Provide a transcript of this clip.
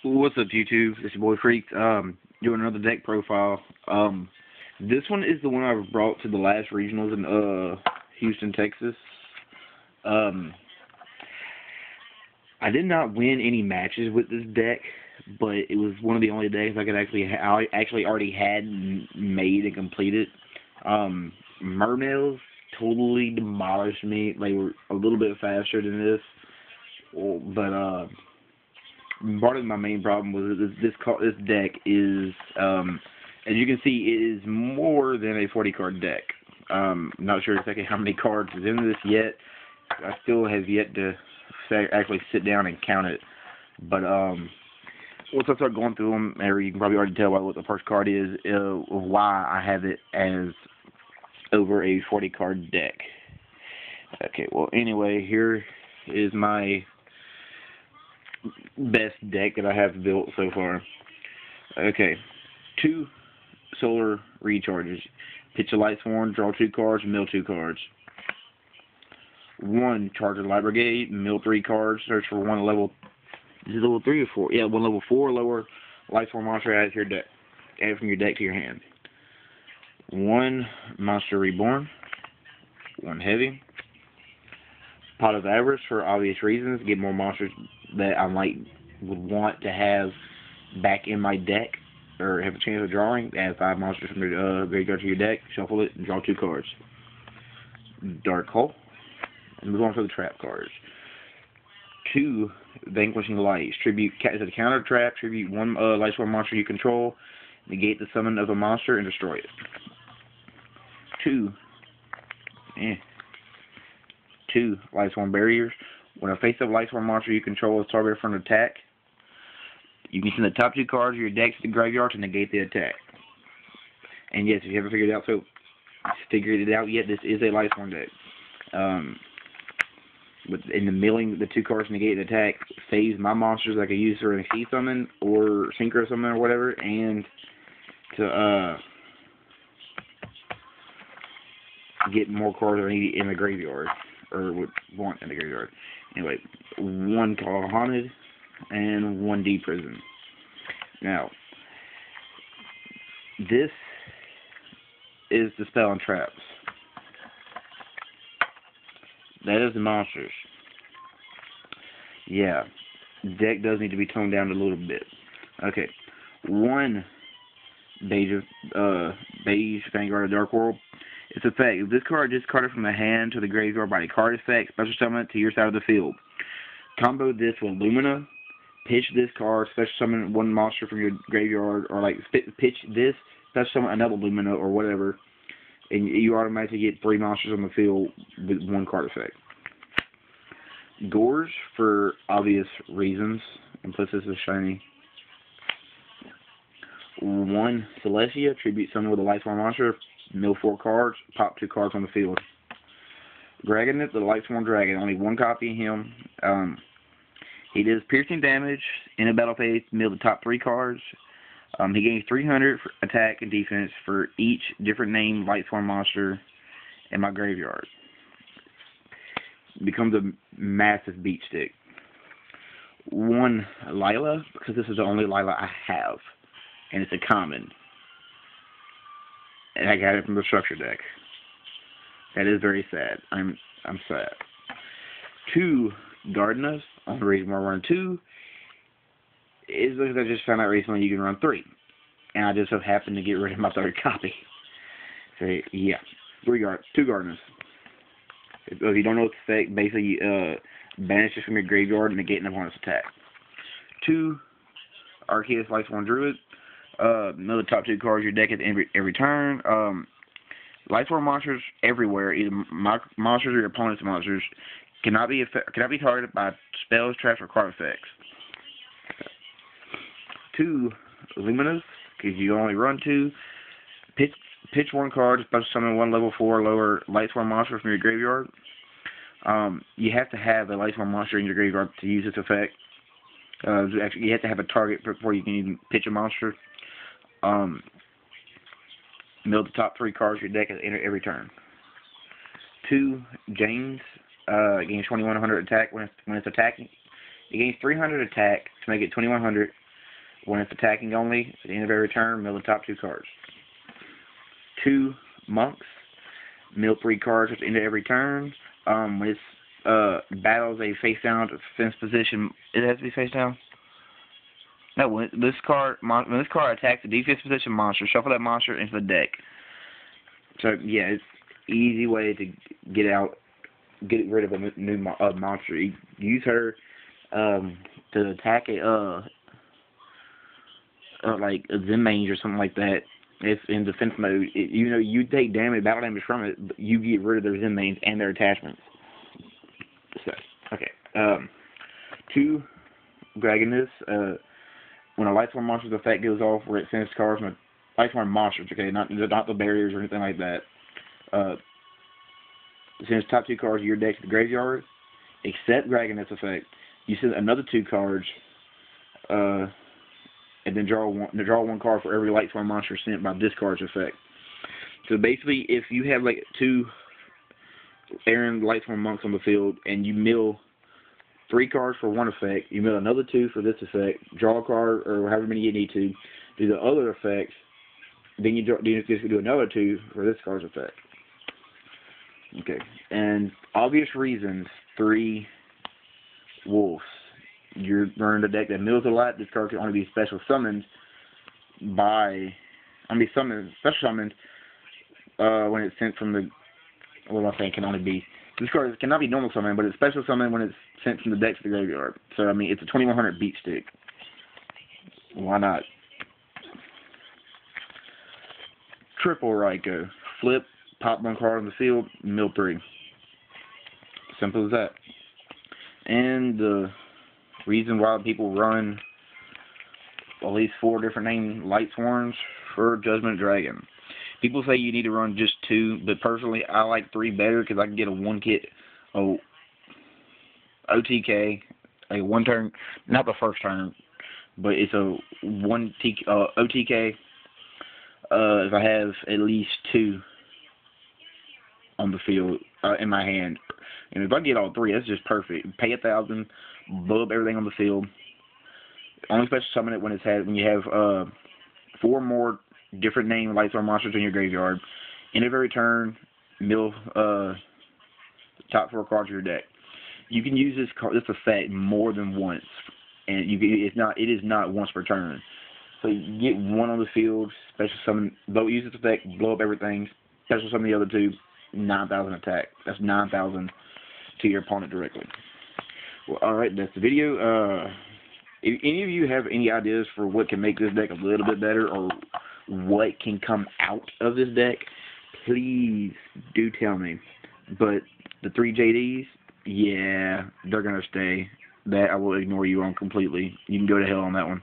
What's up, YouTube? It's your boy Freak. Doing another deck profile. This one is the one I brought to the last regionals in Houston, Texas. I did not win any matches with this deck, but it was one of the only decks I could I actually already had made and completed. Mermails totally demolished me. They were a little bit faster than this, but part of my main problem was this deck is, as you can see, it is more than a 40 card deck. Not sure exactly how many cards is in this yet. I still have yet to actually sit down and count it. But once I start going through them, you can probably already tell by what the first card is, why I have it as over a 40 card deck. Okay, well, anyway, here is my best deck that I have built so far. Okay, 2 solar recharges. Pitch a Lightsworn, draw 2 cards, mill 2 cards. 1 charge a Light Brigade, mill 3 cards, search for one level. Is it level 3 or 4? Yeah, one level 4 lower Lightsworn monster add to your deck. Add from your deck to your hand. 1 Monster Reborn. 1 heavy. Pot of Avarice for obvious reasons. Get more monsters that I would want to have back in my deck or have a chance of drawing. Add 5 monsters from your graveyard to your deck. Shuffle it and draw 2 cards. Dark Hole. And move on to the trap cards. 2 Vanquishing Lights. Tribute as a counter trap. Tribute 1 Lightsworn monster you control. Negate the summon of a monster and destroy it. 2 Lightsworn Barriers. When a face-up Lightsworn monster you control is targeted for an attack, you can send the top 2 cards of your deck to the graveyard to negate the attack. And yes, if you haven't figured it out yet, this is a Lightsworn deck. In the milling, the 2 cards negate the attack saves my monsters I could use for an key summon or synchro summon or whatever, and to get more cards I need in the graveyard, or would want in the graveyard. Anyway, 1 Call Haunted and 1 D Prison. Now, this is the spell and traps. That is the monsters. Yeah, deck does need to be toned down a little bit. Okay, 1 Beige Vanguard of Dark World. Its effect: if this card discarded from the hand to the graveyard by the card effect, special summon it to your side of the field. Combo this with Lumina. Pitch this card, special summon 1 monster from your graveyard, or pitch this, special summon another Lumina or whatever, and you automatically get 3 monsters on the field with 1 card effect. Gorge for obvious reasons, and plus this is shiny. 1 Celestia, tribute summon with a Lightsworn monster, mill 4 cards, pop 2 cards on the field. Dragonet, the Lightsworn Dragon, only 1 copy of him. He does piercing damage in a battle phase, mill the top 3 cards. He gains 300 for attack and defense for each different named Lightsworn monster in my graveyard. Becomes a massive beat stick. 1 Lila, because this is the only Lila I have, and it's a common. And I got it from the structure deck. That is very sad. I'm sad. 2 Gardenas. Only reason why I run 2 is because I just found out recently you can run 3. And I just so happened to get rid of my 3rd copy. So, yeah. 2 Gardenas. If you don't know what the effect, basically banish it from your graveyard and negate an opponent's attack. 2 Arceus Lightsworn Druid. Mill the top 2 cards of your deck at every turn. Lightsworn monsters everywhere, either my monsters or your opponent's monsters, cannot be targeted by spells, traps, or card effects. 2 Luminous, because you only run 2. Pitch 1 card, special summon 1 level 4 lower Lightsworn monster from your graveyard. You have to have a Lightsworn monster in your graveyard to use this effect. Actually, you have to have a target before you can even pitch a monster. Mill the top 3 cards of your deck at every turn. 2 James, gains 2100 attack when it's attacking. It gains 300 attack to make it 2100 When it's attacking only, at the end of every turn, mill the top 2 cards. 2 monks, mill 3 cards at the end of every turn. When it's battles a face down defense position, it has to be face down. No, when this card attacks a defense position monster, shuffle that monster into the deck. So yeah, it's easy way to get rid of a new monster. You use her to attack like a Zen Mange or something like that. It's in defense mode. You take battle damage from it, but you get rid of their Zen Mange and their attachments. So, okay. 2, Dragoness. When a Lightsworn monster's effect goes off, where it sends cards from a Lightsworn monsters, okay, not the barriers or anything like that. It sends top 2 cards of your deck to the graveyard, except Dragoness effect. You send another 2 cards, and then draw one card for every Lightsworn monster sent by this card's effect. So basically, if you have like 2 Aaron Lightsworn monks on the field, and you mill 3 cards for one effect, you mill another 2 for this effect, draw a card or however many you need to, do the other effects, then you just do another 2 for this card's effect. Okay, and obvious reasons, 3 wolves. You're running a deck that mills a lot. This card can only be special summoned special summoned when it's sent from the, what am I saying, can only be, this card cannot be normal summon, but it's special summon when it's sent from the deck to the graveyard. So, I mean, it's a 2100 beat stick. Why not? Triple Raikou. Flip, pop 1 card on the field, mill 3. Simple as that. And the reason why people run at least 4 different named Lightsworns for Judgment Dragon. People say you need to run just 2, but personally I like 3 better because I can get a 1-kit OTK, a 1 turn, not the first turn, but it's a 1 OTK if I have at least 2 on the field in my hand. And if I get all 3, that's just perfect. Pay 1,000, blow up everything on the field. Only special summon it when you have 4 more different named Lightsworn monsters in your graveyard. End of every turn, mill top 4 cards of your deck. You can use this effect more than once, and it is not once per turn. So you get 1 on the field, special summon, use this effect, blow up everything, special summon the other 2, 9,000 attack. That's 9,000 to your opponent directly. Well, alright, that's the video. If any of you have any ideas for what can make this deck a little bit better, or what can come out of this deck, please do tell me. But the 3 JDs, yeah, they're going to stay. That I will ignore you on completely. You can go to hell on that one.